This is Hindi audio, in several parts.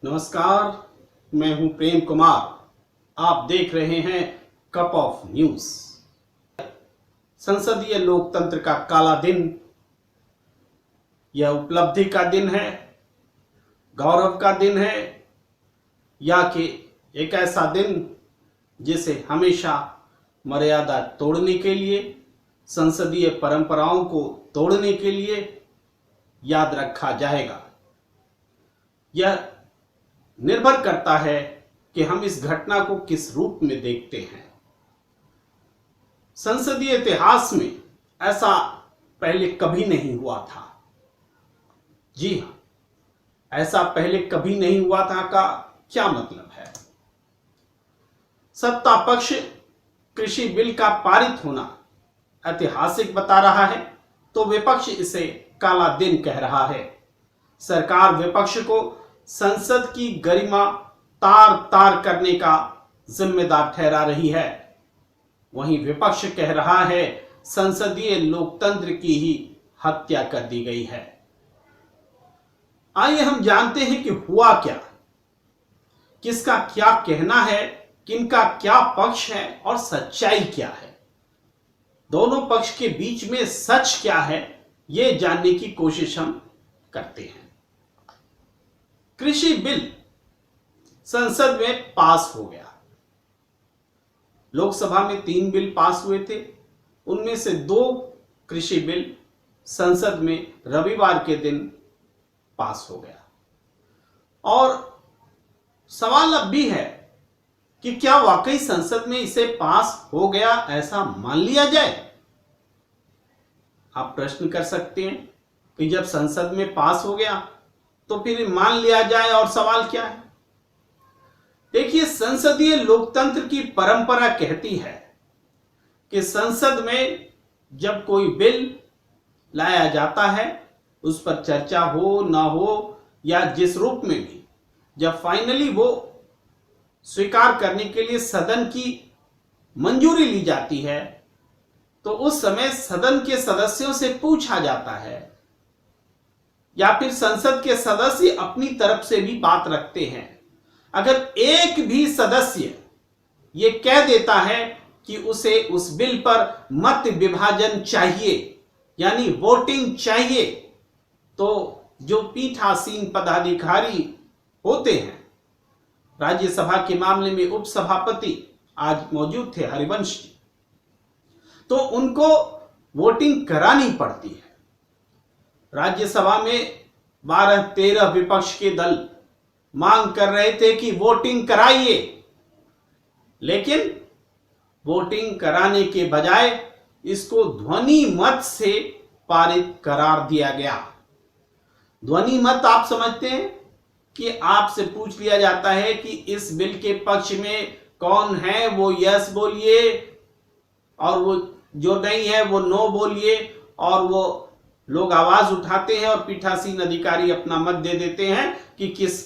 नमस्कार, मैं हूं प्रेम कुमार। आप देख रहे हैं कप ऑफ न्यूज। संसदीय लोकतंत्र का काला दिन, यह उपलब्धि का दिन है, गौरव का दिन है, या कि एक ऐसा दिन जिसे हमेशा मर्यादा तोड़ने के लिए, संसदीय परंपराओं को तोड़ने के लिए याद रखा जाएगा। यह निर्भर करता है कि हम इस घटना को किस रूप में देखते हैं। संसदीय इतिहास में ऐसा पहले कभी नहीं हुआ था। जी हां, ऐसा पहले कभी नहीं हुआ था का क्या मतलब है? सत्ता पक्ष कृषि बिल का पारित होना ऐतिहासिक बता रहा है, तो विपक्ष इसे काला दिन कह रहा है। सरकार विपक्ष को संसद की गरिमा तार तार करने का जिम्मेदार ठहरा रही है। वहीं विपक्ष कह रहा है संसदीय लोकतंत्र की ही हत्या कर दी गई है। आइए हम जानते हैं कि हुआ क्या, किसका क्या कहना है, किनका क्या पक्ष है और सच्चाई क्या है। दोनों पक्ष के बीच में सच क्या है, यह जानने की कोशिश हम करते हैं। कृषि बिल संसद में पास हो गया। लोकसभा में 3 बिल पास हुए थे, उनमें से 2 कृषि बिल संसद में रविवार के दिन पास हो गया। और सवाल अब भी है कि क्या वाकई संसद में इसे पास हो गया ऐसा मान लिया जाए? आप प्रश्न कर सकते हैं कि जब संसद में पास हो गया तो फिर मान लिया जाए, और सवाल क्या है? देखिए, संसदीय लोकतंत्र की परंपरा कहती है कि संसद में जब कोई बिल लाया जाता है, उस पर चर्चा हो ना हो या जिस रूप में भी, जब फाइनली वो स्वीकार करने के लिए सदन की मंजूरी ली जाती है, तो उस समय सदन के सदस्यों से पूछा जाता है, या फिर संसद के सदस्य अपनी तरफ से भी बात रखते हैं। अगर एक भी सदस्य ये कह देता है कि उसे उस बिल पर मत विभाजन चाहिए, यानी वोटिंग चाहिए, तो जो पीठासीन पदाधिकारी होते हैं, राज्यसभा के मामले में उपसभापति आज मौजूद थे, हरिवंश जी, तो उनको वोटिंग करानी पड़ती है। राज्यसभा में 12-13 विपक्ष के दल मांग कर रहे थे कि वोटिंग कराइए, लेकिन वोटिंग कराने के बजाय इसको ध्वनि मत से पारित करार दिया गया। ध्वनि मत आप समझते हैं कि आपसे पूछ लिया जाता है कि इस बिल के पक्ष में कौन है, वो यस बोलिए, और वो जो नहीं है वो नो बोलिए, और वो लोग आवाज उठाते हैं और पीठासीन अधिकारी अपना मत दे देते हैं कि किस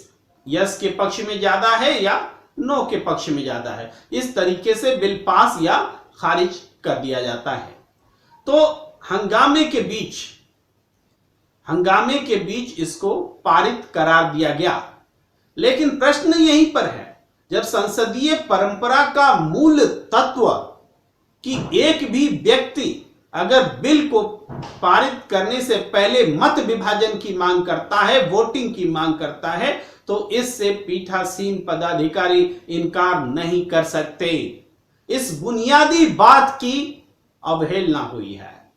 यस के पक्ष में ज्यादा है या नो के पक्ष में ज्यादा है। इस तरीके से बिल पास या खारिज कर दिया जाता है। तो हंगामे के बीच इसको पारित करार दिया गया। लेकिन प्रश्न यहीं पर है, जब संसदीय परंपरा का मूल तत्व कि एक भी व्यक्ति अगर बिल को पारित करने से पहले मत विभाजन की मांग करता है, वोटिंग की मांग करता है, तो इससे पीठासीन पदाधिकारी इनकार नहीं कर सकते। इस बुनियादी बात की अवहेलना हुई है,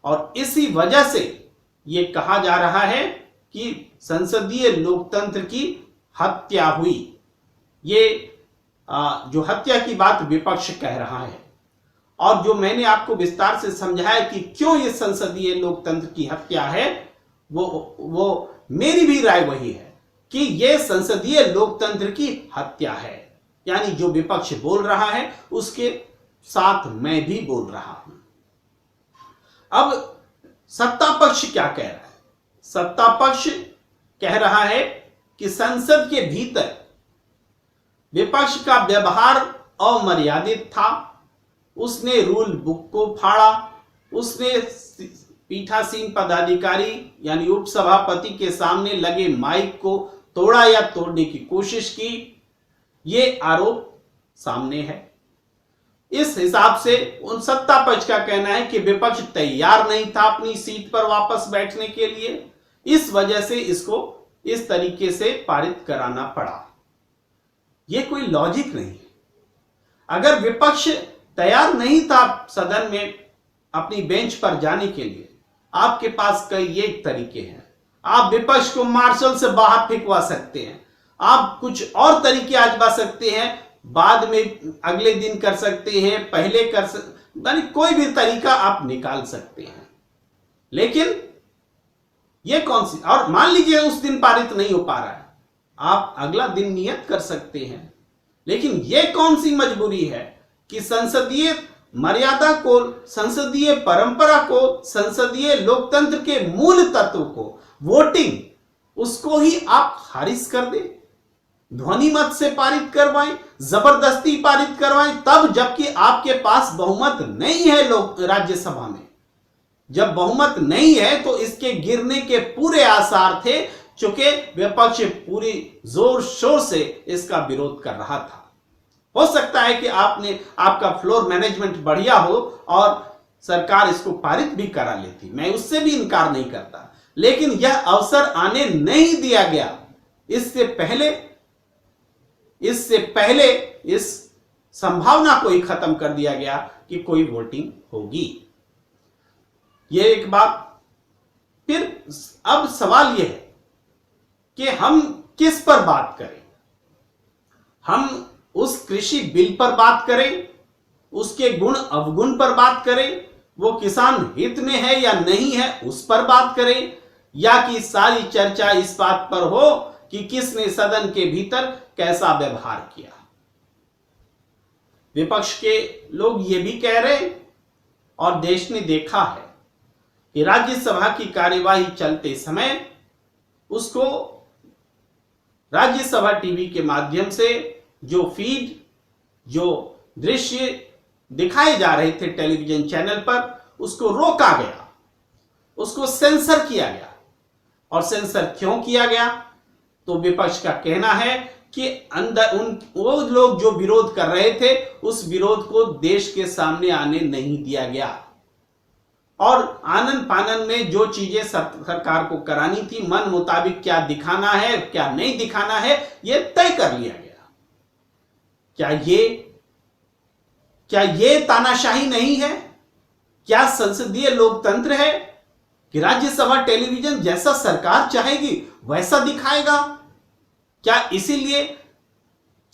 और इसी वजह से यह कहा जा रहा है कि संसदीय लोकतंत्र की हत्या हुई। ये जो हत्या की बात विपक्ष कह रहा है, और जो मैंने आपको विस्तार से समझाया कि क्यों ये संसदीय लोकतंत्र की हत्या है, वो मेरी भी राय वही है कि ये संसदीय लोकतंत्र की हत्या है। यानी जो विपक्ष बोल रहा है उसके साथ मैं भी बोल रहा हूं। अब सत्ता पक्ष क्या कह रहा है? सत्ता पक्ष कह रहा है कि संसद के भीतर विपक्ष का व्यवहार अमर्यादित था, उसने रूल बुक को फाड़ा, उसने पीठासीन पदाधिकारी यानी उपसभापति के सामने लगे माइक को तोड़ा या तोड़ने की कोशिश की, ये आरोप सामने है। इस हिसाब से उन सत्ता पक्ष का कहना है कि विपक्ष तैयार नहीं था अपनी सीट पर वापस बैठने के लिए, इस वजह से इसको इस तरीके से पारित कराना पड़ा। यह कोई लॉजिक नहीं है। अगर विपक्ष तैयार नहीं था सदन में अपनी बेंच पर जाने के लिए, आपके पास कई ये तरीके हैं। आप विपक्ष को मार्शल से बाहर फेंकवा सकते हैं, आप कुछ और तरीके आजमा सकते हैं, बाद में अगले दिन कर सकते हैं, पहले कर सकते, यानी कोई भी तरीका आप निकाल सकते हैं। लेकिन ये कौन सी, और मान लीजिए उस दिन पारित नहीं हो पा रहा है, आप अगला दिन नियत कर सकते हैं। लेकिन यह कौन सी मजबूरी है कि संसदीय मर्यादा को, संसदीय परंपरा को, संसदीय लोकतंत्र के मूल तत्व को, वोटिंग, उसको ही आप खारिज कर दें, ध्वनि मत से पारित करवाएं, जबरदस्ती पारित करवाएं, तब जबकि आपके पास बहुमत नहीं है लोक राज्यसभा में। जब बहुमत नहीं है तो इसके गिरने के पूरे आसार थे, चूंकि विपक्ष पूरी जोर शोर से इसका विरोध कर रहा था। हो सकता है कि आपका फ्लोर मैनेजमेंट बढ़िया हो और सरकार इसको पारित भी करा लेती, मैं उससे भी इनकार नहीं करता, लेकिन यह अवसर आने नहीं दिया गया। इससे पहले इस संभावना को ही खत्म कर दिया गया कि कोई वोटिंग होगी। यह एक बात। फिर अब सवाल यह है कि हम किस पर बात करें। हम उस कृषि बिल पर बात करें, उसके गुण अवगुण पर बात करें, वो किसान हित में है या नहीं है उस पर बात करें, या कि सारी चर्चा इस बात पर हो कि किसने सदन के भीतर कैसा व्यवहार किया। विपक्ष के लोग ये भी कह रहे हैं, और देश ने देखा है कि राज्यसभा की कार्यवाही चलते समय उसको राज्यसभा टीवी के माध्यम से जो फीड, जो दृश्य दिखाए जा रहे थे टेलीविजन चैनल पर, उसको रोका गया, उसको सेंसर किया गया। और सेंसर क्यों किया गया? तो विपक्ष का कहना है कि अंदर वो लोग जो विरोध कर रहे थे, उस विरोध को देश के सामने आने नहीं दिया गया, और आनन फानन में जो चीजें सरकार को करानी थी, मन मुताबिक क्या दिखाना है क्या नहीं दिखाना है, यह तय कर लिया गया। क्या ये तानाशाही नहीं है? क्या संसदीय लोकतंत्र है कि राज्यसभा टेलीविजन जैसा सरकार चाहेगी वैसा दिखाएगा? क्या इसीलिए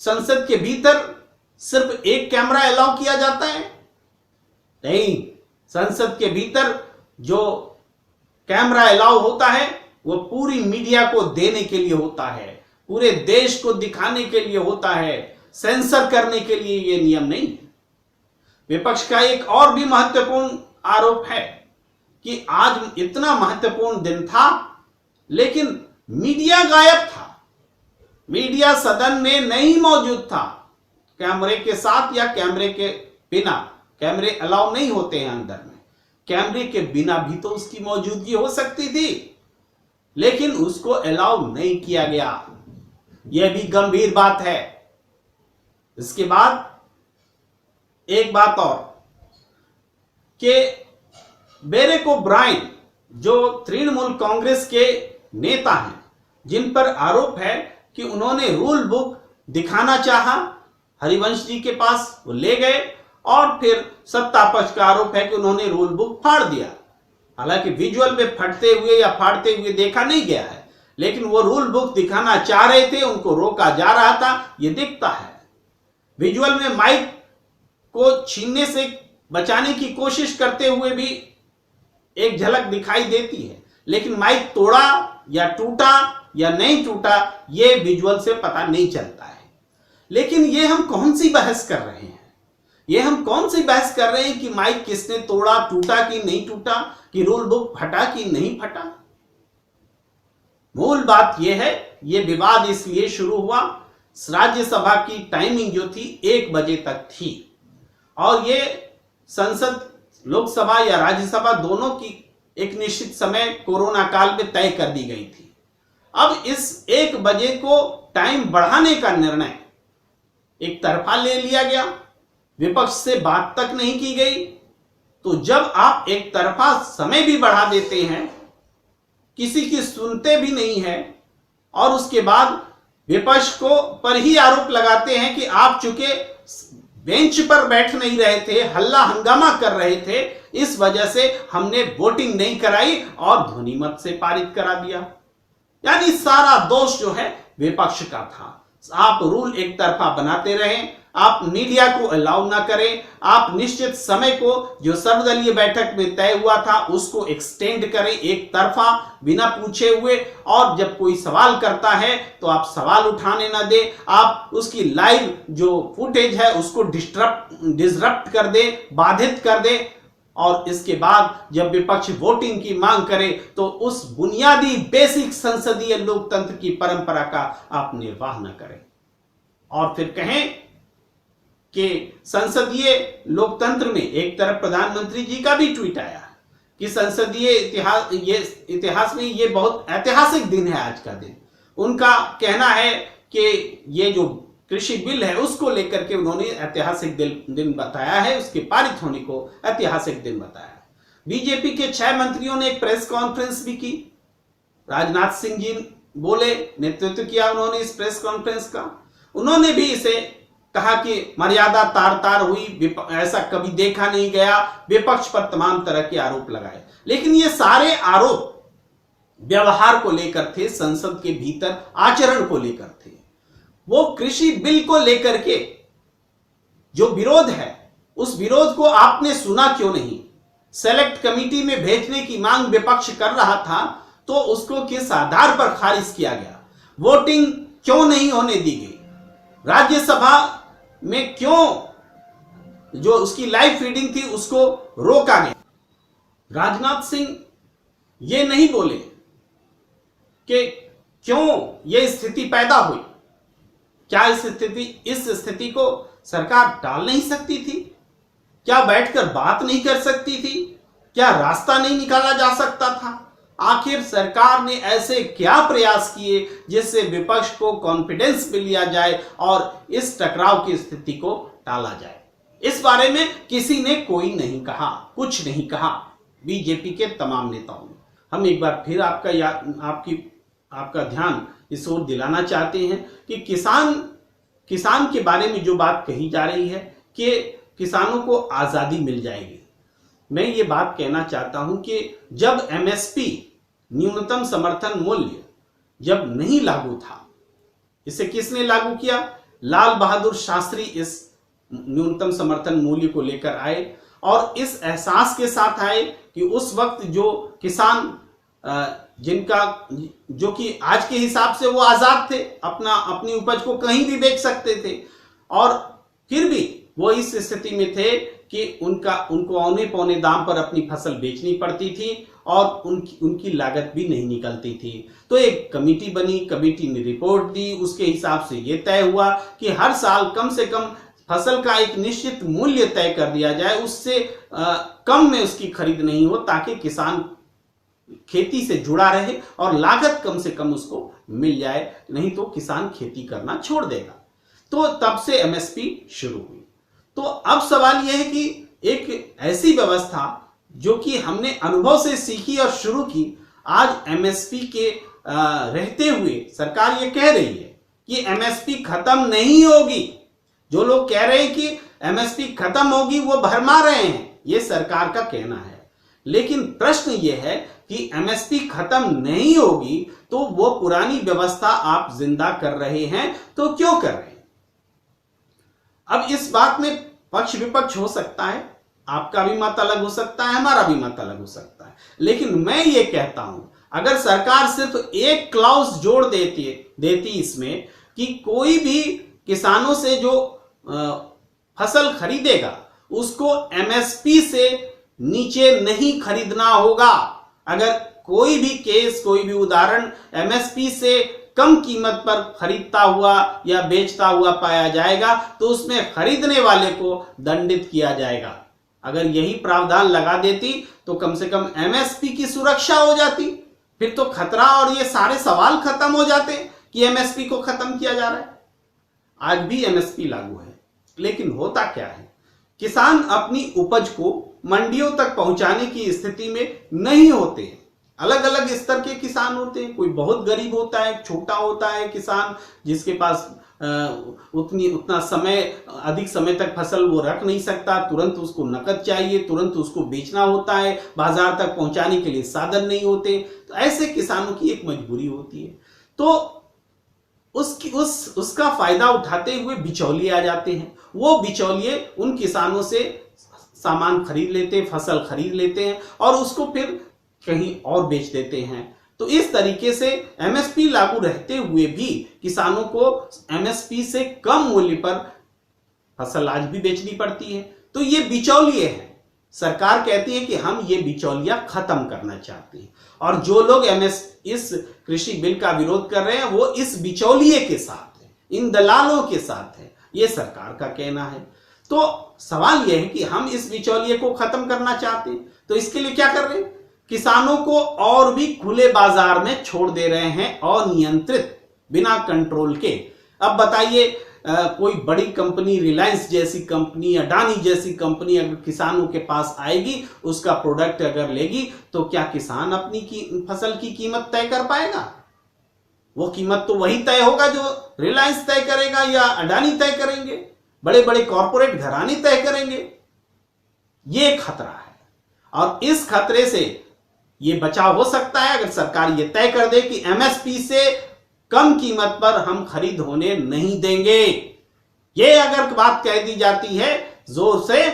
संसद के भीतर सिर्फ एक कैमरा अलाउ किया जाता है? नहीं, संसद के भीतर जो कैमरा अलाउ होता है वो पूरी मीडिया को देने के लिए होता है, पूरे देश को दिखाने के लिए होता है, सेंसर करने के लिए ये नियम नहीं है। विपक्ष का एक और भी महत्वपूर्ण आरोप है कि आज इतना महत्वपूर्ण दिन था लेकिन मीडिया गायब था, मीडिया सदन में नहीं मौजूद था, कैमरे के साथ या कैमरे के बिना। कैमरे अलाउ नहीं होते हैं अंदर में, कैमरे के बिना भी तो उसकी मौजूदगी हो सकती थी, लेकिन उसको अलाउ नहीं किया गया। यह भी गंभीर बात है। इसके बाद एक बात और कि बेरेक ओब्रायन जो तृणमूल कांग्रेस के नेता हैं, जिन पर आरोप है कि उन्होंने रूल बुक दिखाना चाहा हरिवंश जी के पास, वो ले गए, और फिर सत्ता पक्ष का आरोप है कि उन्होंने रूल बुक फाड़ दिया। हालांकि विजुअल में फटते हुए या फाड़ते हुए देखा नहीं गया है, लेकिन वो रूल बुक दिखाना चाह रहे थे, उनको रोका जा रहा था, ये दिखता है। विजुअल में माइक को छीनने से बचाने की कोशिश करते हुए भी एक झलक दिखाई देती है, लेकिन माइक तोड़ा या टूटा या नहीं टूटा ये विजुअल से पता नहीं चलता है। लेकिन ये हम कौन सी बहस कर रहे हैं? ये हम कौन सी बहस कर रहे हैं कि माइक किसने तोड़ा, टूटा कि नहीं टूटा, कि रूल बुक फटा कि नहीं फटा? मूल बात यह है, ये विवाद इसलिए शुरू हुआ, राज्यसभा की टाइमिंग जो थी 1 बजे तक थी, और ये संसद, लोकसभा या राज्यसभा दोनों की एक निश्चित समय कोरोना काल में तय कर दी गई थी। अब इस 1 बजे को टाइम बढ़ाने का निर्णय एक तरफा ले लिया गया, विपक्ष से बात तक नहीं की गई। तो जब आप एक तरफा समय भी बढ़ा देते हैं, किसी की सुनते भी नहीं है, और उसके बाद विपक्ष को पर ही आरोप लगाते हैं कि आप चूंकि बेंच पर बैठ नहीं रहे थे, हल्ला हंगामा कर रहे थे, इस वजह से हमने वोटिंग नहीं कराई और ध्वनिमत से पारित करा दिया। यानी सारा दोष जो है विपक्ष का था। आप रूल एक तरफा बनाते रहें, आप मीडिया को अलाउ ना करें, आप निश्चित समय को जो सर्वदलीय बैठक में तय हुआ था उसको एक्सटेंड करें एक तरफा बिना पूछे हुए, और जब कोई सवाल करता है तो आप सवाल उठाने ना दें, आप उसकी लाइव जो फुटेज है उसको डिसरप्ट कर दें, बाधित कर दें, और इसके बाद जब विपक्ष वोटिंग की मांग करे तो उस बुनियादी बेसिक संसदीय लोकतंत्र की परंपरा का आप निर्वाह न करें और फिर कहें कि संसदीय लोकतंत्र में एक तरफ प्रधानमंत्री जी का भी ट्वीट आया कि संसदीय इतिहास में ये बहुत ऐतिहासिक दिन है आज का दिन। उनका कहना है कि ये जो कृषि बिल है उसको लेकर के उन्होंने ऐतिहासिक दिन बताया है, उसके पारित होने को ऐतिहासिक दिन बताया। बीजेपी के 6 मंत्रियों ने एक प्रेस कॉन्फ्रेंस भी की। राजनाथ सिंह जी बोले, नेतृत्व किया उन्होंने इस प्रेस कॉन्फ्रेंस का। उन्होंने भी इसे कहा कि मर्यादा तार तार हुई, ऐसा कभी देखा नहीं गया, विपक्ष पर तमाम तरह के आरोप लगाए। लेकिन ये सारे आरोप व्यवहार को लेकर थे, संसद के भीतर आचरण को लेकर थे। वो कृषि बिल को लेकर के जो विरोध है उस विरोध को आपने सुना क्यों नहीं? सेलेक्ट कमेटी में भेजने की मांग विपक्ष कर रहा था तो उसको किस आधार पर खारिज किया गया? वोटिंग क्यों नहीं होने दी गई? राज्यसभा में क्यों जो उसकी लाइव फीडिंग थी उसको रोका गया? राजनाथ सिंह ये नहीं बोले कि क्यों ये स्थिति पैदा हुई। क्या इस स्थिति को सरकार टाल नहीं सकती थी? क्या बैठकर बात नहीं कर सकती थी? क्या रास्ता नहीं निकाला जा सकता था? आखिर सरकार ने ऐसे क्या प्रयास किए जिससे विपक्ष को कॉन्फिडेंस में लिया जाए और इस टकराव की स्थिति को टाला जाए? इस बारे में किसी ने कोई नहीं कहा, कुछ नहीं कहा बीजेपी के तमाम नेताओं ने। हम एक बार फिर आपका ध्यान इस ओर दिलाना चाहते हैं कि किसान के बारे में जो बात कही जा रही है कि किसानों को आजादी मिल जाएगी। मैं ये बात कहना चाहता हूं कि जब एमएसपी न्यूनतम समर्थन मूल्य जब नहीं लागू था, इसे किसने लागू किया? लाल बहादुर शास्त्री इस न्यूनतम समर्थन मूल्य को लेकर आए और इस एहसास के साथ आए कि उस वक्त जो किसान जो कि आज के हिसाब से वो आजाद थे, अपनी उपज को कहीं भी बेच सकते थे, और फिर भी वो इस स्थिति में थे कि उनको औने पौने दाम पर अपनी फसल बेचनी पड़ती थी और उनकी लागत भी नहीं निकलती थी। तो एक कमेटी बनी, कमेटी ने रिपोर्ट दी, उसके हिसाब से ये तय हुआ कि हर साल कम से कम फसल का एक निश्चित मूल्य तय कर दिया जाए, उससे कम में उसकी खरीद नहीं हो, ताकि किसान खेती से जुड़ा रहे और लागत कम से कम उसको मिल जाए, नहीं तो किसान खेती करना छोड़ देगा। तो तब से एमएसपी शुरू हुई। तो अब सवाल यह है कि एक ऐसी व्यवस्था जो कि हमने अनुभव से सीखी और शुरू की, आज एमएसपी के रहते हुए सरकार ये कह रही है कि एमएसपी खत्म नहीं होगी। जो लोग कह रहे हैं कि एमएसपी खत्म होगी वो भरमा रहे हैं, ये सरकार का कहना है। लेकिन प्रश्न ये है कि एमएसपी खत्म नहीं होगी तो वो पुरानी व्यवस्था आप जिंदा कर रहे हैं, तो क्यों कर रहे हैं? अब इस बात में पक्ष विपक्ष हो सकता है, आपका भी मत अलग हो सकता है, हमारा भी मत अलग हो सकता है, लेकिन मैं ये कहता हूं अगर सरकार सिर्फ एक क्लॉज जोड़ देती इसमें कि कोई भी किसानों से जो फसल खरीदेगा उसको एमएसपी से नीचे नहीं खरीदना होगा। अगर कोई भी केस, कोई भी उदाहरण एमएसपी से कम कीमत पर खरीदता हुआ या बेचता हुआ पाया जाएगा तो उसमें खरीदने वाले को दंडित किया जाएगा। अगर यही प्रावधान लगा देती तो कम से कम एमएसपी की सुरक्षा हो जाती, फिर तो खतरा और ये सारे सवाल खत्म हो जाते कि एमएसपी को खत्म किया जा रहा है। आज भी एमएसपी लागू है, लेकिन होता क्या है, किसान अपनी उपज को मंडियों तक पहुंचाने की स्थिति में नहीं होते। अलग अलग स्तर के किसान होते हैं, कोई बहुत गरीब होता है, छोटा होता है किसान जिसके पास उतना समय, अधिक समय तक फसल वो रख नहीं सकता, तुरंत उसको नकद चाहिए, तुरंत उसको बेचना होता है, बाजार तक पहुंचाने के लिए साधन नहीं होते। तो ऐसे किसानों की एक मजबूरी होती है, तो उसका फायदा उठाते हुए बिचौलिए आ जाते हैं। वो बिचौलिए उन किसानों से सामान खरीद लेते हैं, फसल खरीद लेते हैं और उसको फिर कहीं और बेच देते हैं। तो इस तरीके से एमएसपी लागू रहते हुए भी किसानों को एमएसपी से कम मूल्य पर फसल आज भी बेचनी पड़ती है। तो ये बिचौलिए हैं। सरकार कहती है कि हम ये बिचौलिया खत्म करना चाहते हैं, और जो लोग इस कृषि बिल का विरोध कर रहे हैं वो इस बिचौलिए के साथ है, इन दलालों के साथ है, ये सरकार का कहना है। तो सवाल यह है कि हम इस बिचौलिए को खत्म करना चाहते हैं, तो इसके लिए क्या कर रहे हैं, किसानों को और भी खुले बाजार में छोड़ दे रहे हैं, अनियंत्रित, बिना कंट्रोल के। अब बताइए, कोई बड़ी कंपनी, रिलायंस जैसी कंपनी, अडानी जैसी कंपनी अगर किसानों के पास आएगी, उसका प्रोडक्ट अगर लेगी, तो क्या किसान अपनी फसल की कीमत तय कर पाएगा? वो कीमत तो वही तय होगा जो रिलायंस तय करेगा या अडानी तय करेंगे, बड़े बड़े कॉरपोरेट घराने तय करेंगे। ये खतरा है, और इस खतरे से ये बचाव हो सकता है अगर सरकार ये तय कर दे कि एमएसपी से कम कीमत पर हम खरीद होने नहीं देंगे। ये अगर बात कह दी जाती है जोर से,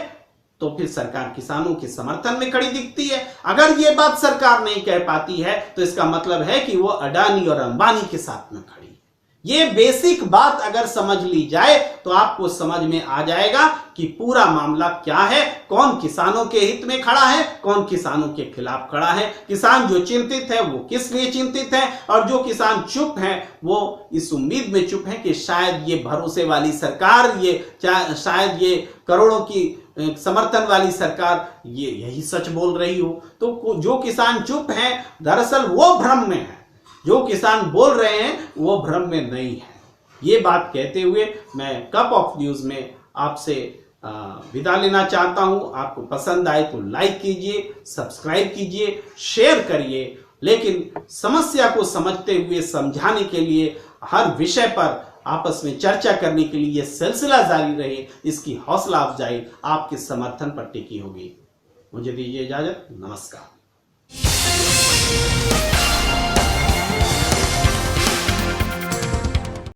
तो फिर सरकार किसानों के समर्थन में खड़ी दिखती है। अगर ये बात सरकार नहीं कह पाती है, तो इसका मतलब है कि वो अडानी और अंबानी के साथ में खड़ी है। ये बेसिक बात अगर समझ ली जाए तो आपको समझ में आ जाएगा कि पूरा मामला क्या है, कौन किसानों के हित में खड़ा है, कौन किसानों के खिलाफ खड़ा है। किसान जो चिंतित है वो किस लिए चिंतित है, और जो किसान चुप है वो इस उम्मीद में चुप है कि शायद ये भरोसे वाली सरकार, शायद ये करोड़ों की समर्थन वाली सरकार ये यही सच बोल रही हो। तो जो किसान चुप है दरअसल वो भ्रम में है, जो किसान बोल रहे हैं वो भ्रम में नहीं है। ये बात कहते हुए मैं कप ऑफ न्यूज में आपसे विदा लेना चाहता हूं। आपको पसंद आए तो लाइक कीजिए, सब्सक्राइब कीजिए, शेयर करिए, लेकिन समस्या को समझते हुए समझाने के लिए, हर विषय पर आपस में चर्चा करने के लिए यह सिलसिला जारी रहे, इसकी हौसला अफजाई आपके समर्थन पर टिकी होगी। मुझे दीजिए इजाजत। नमस्कार।